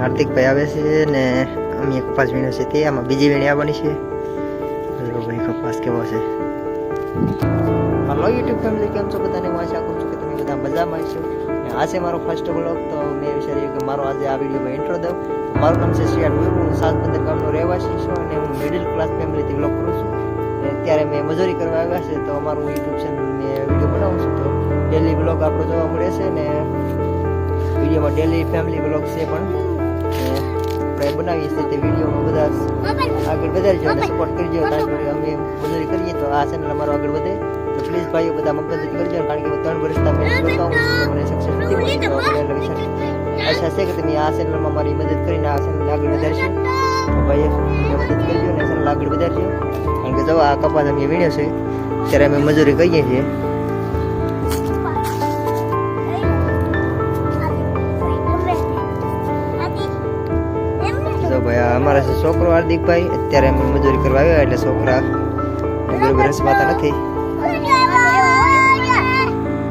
હાર્દિકભાઈ આવે છે ને અમે કપાસ વીણો છે તે આમાં બીજી વીણી આવવાની છે. ભાઈ કપાસ કેવો છે. હલો યુટ્યુબ ફેમિલી, કેમ છો બધાને? હું આશા કરું છું કે તમે બધા મજામાં છો. આ છે મારો ફર્સ્ટ વ્લોગ, તો મેં વિચાર્યું કે મારો આજે આ વિડીયોમાં ઇન્ટ્રો દઉં. મારું નામ છે શ્રીયાર ગુરુ, હું 715 ગામનો રહેવાસી છું અને હું મિડલ ક્લાસ ફેમિલીથી વ્લોગ કરું છું. અત્યારે મેં મજૂરી કરવા આવ્યા છે, તો અમારું યુટ્યુબ ચેનલ મેં વિડીયો બનાવું છું. તો ડેલી વ્લોગ આપણો જોવા મળે છે ને વિડીયોમાં ડેલી ફેમિલી વ્લોગ છે પણ આપણે બનાવીએ છીએ. તે વિડીયોમાં બધા આગળ વધારજો અને સપોર્ટ કરજો. કારણ કે અમે મજૂરી કરીએ તો આ ચેનલ અમારો આગળ વધે. તો પ્લીઝ ભાઈઓ બધા મગજથી કરજો, કારણ કે 3 વર્ષથી મેં બતાવું છું, મને સક્સેસ નથી મળી. તો આશા છે કે તમે આ ચેનલમાં મારી મદદ કરીને આ ચેનલ આગળ વધારશો. તો ભાઈ મદદ કરજો અને ચેનલ આગળ વધારજો. કારણ કે જો આ કપાસ અમે વીણ્યો છે ત્યારે અમે મજૂરી કરીએ છીએ. તો ભાઈ અમારા છે છોકરો હાર્દિકભાઈ, અત્યારે અમે મજૂરી કરવા આવ્યા એટલે છોકરા બરોબર રસવાતા નથી.